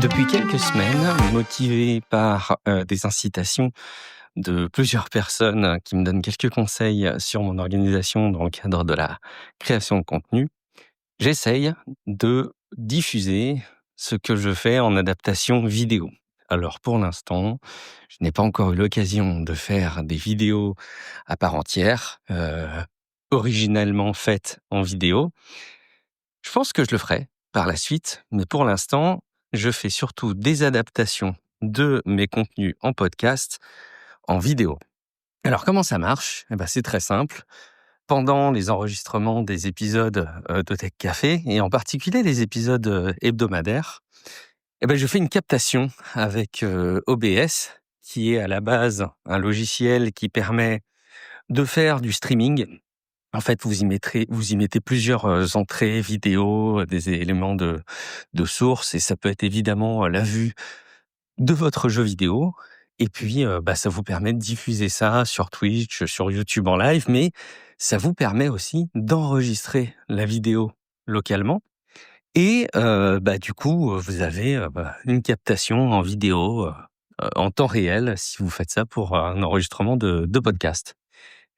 Depuis quelques semaines, motivé par des incitations de plusieurs personnes qui me donnent quelques conseils sur mon organisation dans le cadre de la création de contenu, j'essaye de diffuser ce que je fais en adaptation vidéo. Alors pour l'instant, je n'ai pas encore eu l'occasion de faire des vidéos à part entière, originellement faites en vidéo. Je pense que je le ferai par la suite, mais pour l'instant, je fais surtout des adaptations de mes contenus en podcast en vidéo. Alors comment ça marche? C'est très simple. Pendant les enregistrements des épisodes de Tech Café, et en particulier les épisodes hebdomadaires, je fais une captation avec OBS, qui est à la base un logiciel qui permet de faire du streaming. En fait, vous y mettez plusieurs entrées vidéo, des éléments de source, et ça peut être évidemment la vue de votre jeu vidéo. Et puis, ça vous permet de diffuser ça sur Twitch, sur YouTube en live, mais ça vous permet aussi d'enregistrer la vidéo localement. Et du coup, vous avez une captation en vidéo en temps réel si vous faites ça pour un enregistrement de podcast.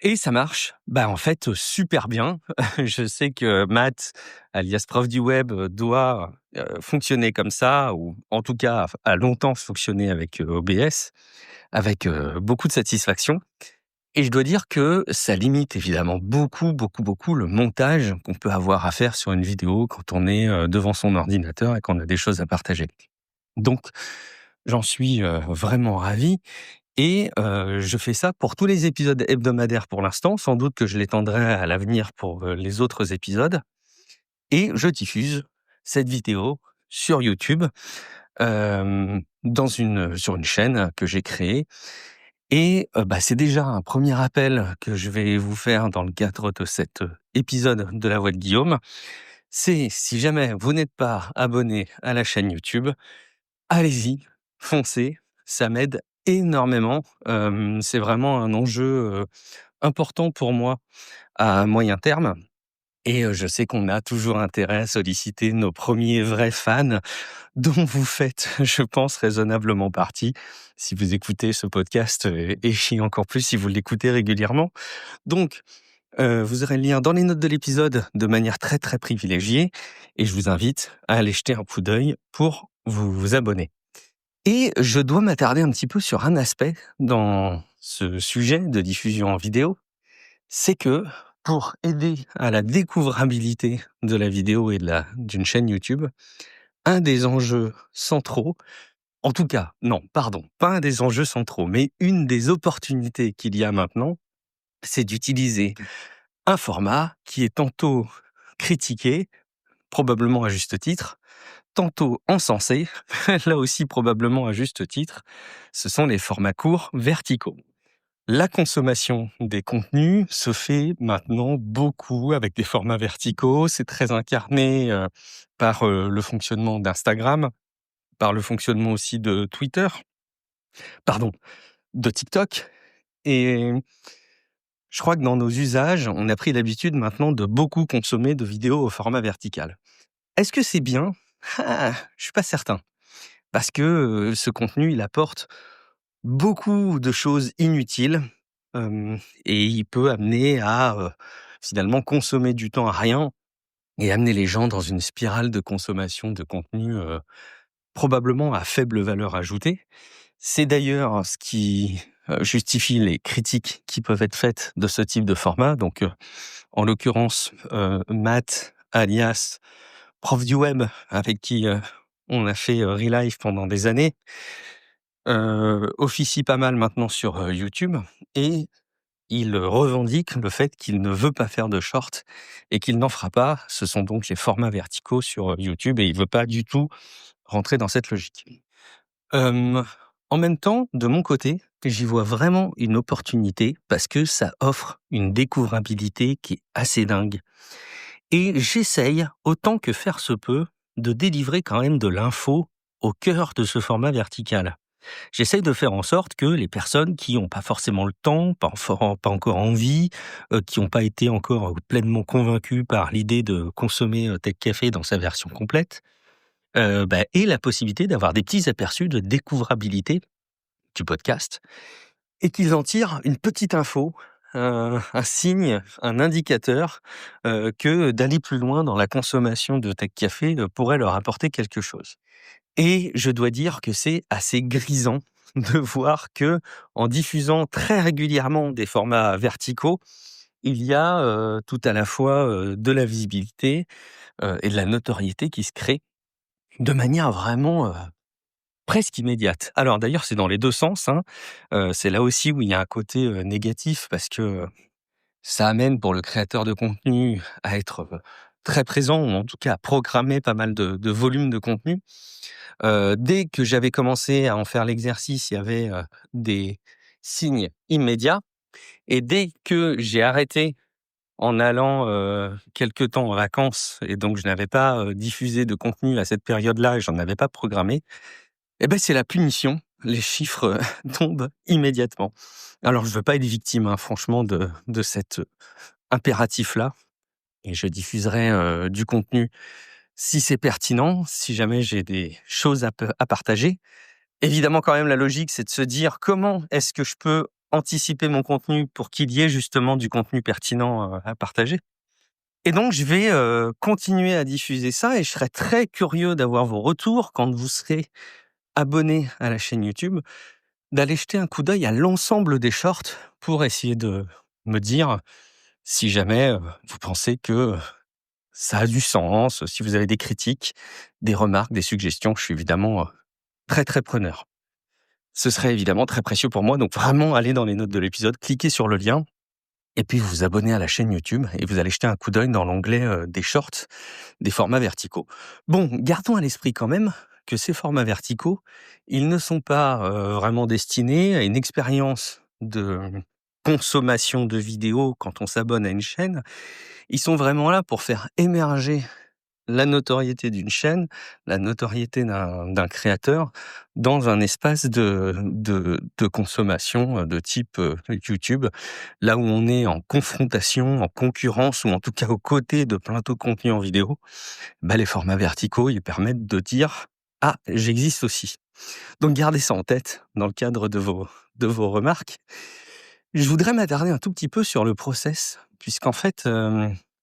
Et ça marche, en fait, super bien. Je sais que Matt, alias prof du web, doit fonctionner comme ça, ou en tout cas a longtemps fonctionné avec OBS, avec beaucoup de satisfaction. Et je dois dire que ça limite évidemment beaucoup, beaucoup, beaucoup le montage qu'on peut avoir à faire sur une vidéo quand on est devant son ordinateur et qu'on a des choses à partager. Donc, j'en suis vraiment ravi. Et je fais ça pour tous les épisodes hebdomadaires pour l'instant. Sans doute que je l'étendrai à l'avenir pour les autres épisodes. Et je diffuse cette vidéo sur YouTube, sur une chaîne que j'ai créée. Et c'est déjà un premier appel que je vais vous faire dans le cadre de cet épisode de La Voix de Guillaume. C'est, si jamais vous n'êtes pas abonné à la chaîne YouTube, allez-y, foncez, ça m'aide énormément. C'est vraiment un enjeu important pour moi à moyen terme. Et je sais qu'on a toujours intérêt à solliciter nos premiers vrais fans, dont vous faites, je pense, raisonnablement partie, si vous écoutez ce podcast, et encore plus si vous l'écoutez régulièrement. Donc, vous aurez le lien dans les notes de l'épisode de manière très très privilégiée, et je vous invite à aller jeter un coup d'œil pour vous abonner. Et je dois m'attarder un petit peu sur un aspect dans ce sujet de diffusion en vidéo, c'est que pour aider à la découvrabilité de la vidéo et d'une chaîne YouTube, un des enjeux centraux, en tout cas, non, pardon, pas un des enjeux centraux, mais une des opportunités qu'il y a maintenant, c'est d'utiliser un format qui est tantôt critiqué, probablement à juste titre, tantôt encensé, là aussi probablement à juste titre, ce sont les formats courts verticaux. La consommation des contenus se fait maintenant beaucoup avec des formats verticaux. C'est très incarné par le fonctionnement d'Instagram, par le fonctionnement aussi de Twitter, de TikTok. Et je crois que dans nos usages, on a pris l'habitude maintenant de beaucoup consommer de vidéos au format vertical. Est-ce que c'est bien? Je suis pas certain. Parce que ce contenu, il apporte beaucoup de choses inutiles, et il peut amener à finalement consommer du temps à rien et amener les gens dans une spirale de consommation de contenu probablement à faible valeur ajoutée. C'est d'ailleurs ce qui justifie les critiques qui peuvent être faites de ce type de format. Donc, en l'occurrence, Matt, alias prof du web, avec qui on a fait Relive pendant des années, officie pas mal maintenant sur YouTube, et il revendique le fait qu'il ne veut pas faire de short et qu'il n'en fera pas. Ce sont donc les formats verticaux sur YouTube, et il veut pas du tout rentrer dans cette logique. En même temps, de mon côté, j'y vois vraiment une opportunité parce que ça offre une découvrabilité qui est assez dingue. Et j'essaye, autant que faire se peut, de délivrer quand même de l'info au cœur de ce format vertical. J'essaye de faire en sorte que les personnes qui n'ont pas forcément le temps, pas encore envie, qui n'ont pas été encore pleinement convaincues par l'idée de consommer, Tech Café dans sa version complète, aient la possibilité d'avoir des petits aperçus de découvrabilité du podcast et qu'ils en tirent une petite info, un signe, un indicateur, que d'aller plus loin dans la consommation de Tech Café, pourrait leur apporter quelque chose. Et je dois dire que c'est assez grisant de voir que, en diffusant très régulièrement des formats verticaux, il y a, tout à la fois, de la visibilité, et de la notoriété qui se crée de manière vraiment, presque immédiate. Alors d'ailleurs, c'est dans les 2 sens, hein. C'est là aussi où il y a un côté, négatif parce que ça amène pour le créateur de contenu à être, très présent ou en tout cas à programmer pas mal de volume de contenu. Dès que j'avais commencé à en faire l'exercice, il y avait, des signes immédiats et dès que j'ai arrêté en allant, quelque temps en vacances et donc je n'avais pas, diffusé de contenu à cette période-là et j'en avais pas programmé, c'est la punition. Les chiffres, tombent immédiatement. Alors je veux pas être victime, hein, franchement de cet, impératif-là et je diffuserai, du contenu si c'est pertinent, si jamais j'ai des choses à partager. Évidemment, quand même, la logique, c'est de se dire: «Comment est-ce que je peux anticiper mon contenu pour qu'il y ait justement du contenu pertinent, à partager?» Et donc je vais, continuer à diffuser ça et je serai très curieux d'avoir vos retours quand vous serez abonnés à la chaîne YouTube, d'aller jeter un coup d'œil à l'ensemble des shorts pour essayer de me dire si jamais, vous pensez que ça a du sens, si vous avez des critiques, des remarques, des suggestions, je suis évidemment, très, très preneur. Ce serait évidemment très précieux pour moi, donc vraiment allez dans les notes de l'épisode, cliquez sur le lien et puis vous vous abonnez à la chaîne YouTube et vous allez jeter un coup d'œil dans l'onglet, des shorts, des formats verticaux. Bon, gardons à l'esprit quand même que ces formats verticaux, ils ne sont pas, vraiment destinés à une expérience de consommation de vidéos quand on s'abonne à une chaîne. Ils sont vraiment là pour faire émerger la notoriété d'une chaîne, la notoriété d'un créateur dans un espace de consommation, de type, YouTube. Là où on est en confrontation, en concurrence ou en tout cas aux côtés de plein d'autres contenus en vidéo, les formats verticaux, ils permettent de dire: «Ah, j'existe aussi». Donc gardez ça en tête dans le cadre de vos remarques. Je voudrais m'attarder un tout petit peu sur le process puisqu'en fait,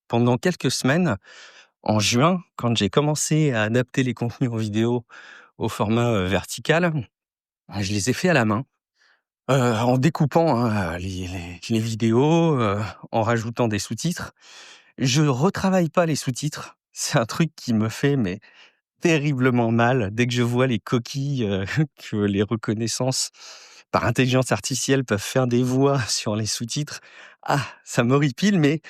pendant quelques semaines, en juin, quand j'ai commencé à adapter les contenus en vidéo au format, vertical, je les ai faits à la main, en découpant, hein, les vidéos, en rajoutant des sous-titres. Je retravaille pas les sous-titres. C'est un truc qui me fait terriblement mal dès que je vois les coquilles, que les reconnaissances par intelligence artificielle peuvent faire des voix sur les sous-titres. Ah, ça m'horripile, mais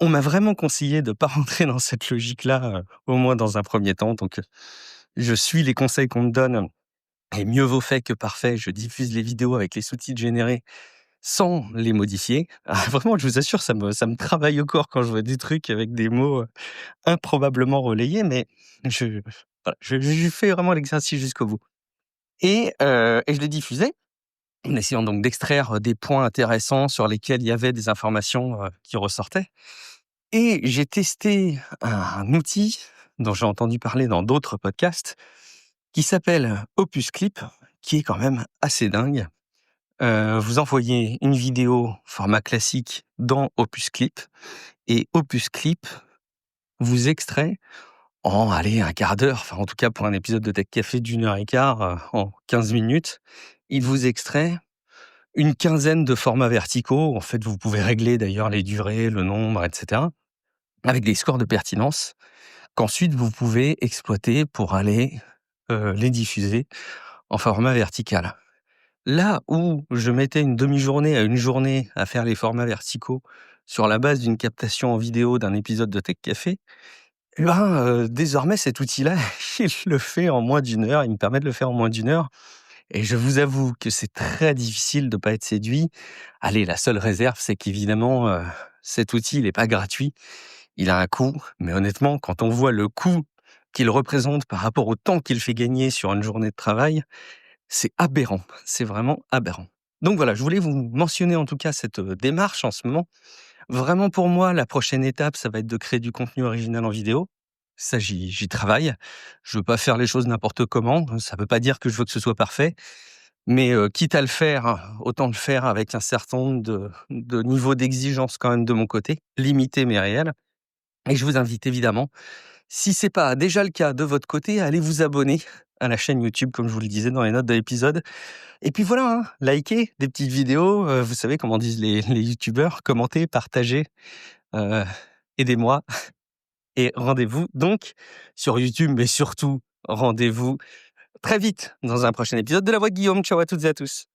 on m'a vraiment conseillé de pas rentrer dans cette logique-là, au moins dans un premier temps. Donc, je suis les conseils qu'on me donne et mieux vaut fait que parfait. Je diffuse les vidéos avec les sous-titres générés sans les modifier. Ah, vraiment, je vous assure, ça me travaille au corps quand je vois des trucs avec des mots, improbablement relayés, mais je voilà, je fais vraiment l'exercice jusqu'au bout et je les diffusais en essayant donc d'extraire, des points intéressants sur lesquels il y avait des informations, qui ressortaient. Et j'ai testé un outil dont j'ai entendu parler dans d'autres podcasts, qui s'appelle Opus Clip, qui est quand même assez dingue. Vous envoyez une vidéo format classique dans Opus Clip et Opus Clip vous extrait en, allez, un quart d'heure, enfin en tout cas pour un épisode de Tech Café d'1 heure et quart, en 15 minutes, il vous extrait une quinzaine de formats verticaux. En fait, vous pouvez régler d'ailleurs les durées, le nombre, et cetera, avec des scores de pertinence qu'ensuite vous pouvez exploiter pour aller, les diffuser en format vertical. Là où je mettais une demi-journée à une journée à faire les formats verticaux sur la base d'une captation en vidéo d'un épisode de Tech Café, désormais cet outil-là, il le fait en moins d'une heure, il me permet de le faire en moins d'une heure et je vous avoue que c'est très difficile de pas être séduit. Allez, la seule réserve, c'est qu'évidemment, cet outil, il est pas gratuit. Il a un coût, mais honnêtement, quand on voit le coût qu'il représente par rapport au temps qu'il fait gagner sur une journée de travail, C'est aberrant, c'est vraiment aberrant. Donc voilà, je voulais vous mentionner en tout cas cette, démarche en ce moment. Vraiment pour moi, la prochaine étape, ça va être de créer du contenu original en vidéo. Ça, j'y travaille. Je veux pas faire les choses n'importe comment. Ça veut pas dire que je veux que ce soit parfait, mais quitte à le faire, hein, autant le faire avec un certain nombre de niveaux d'exigence quand même de mon côté, limité mais réel. Et je vous invite évidemment, si c'est pas déjà le cas de votre côté, à aller vous abonner à la chaîne YouTube, comme je vous le disais dans les notes de l'épisode. Et puis voilà, hein, likez des petites vidéos, vous savez comment disent les youtubeurs, commentez, partagez, heu, aidez-moi et rendez-vous donc sur YouTube, mais surtout rendez-vous très vite dans un prochain épisode de La Voix de Guillaume. Ciao à toutes et à tous.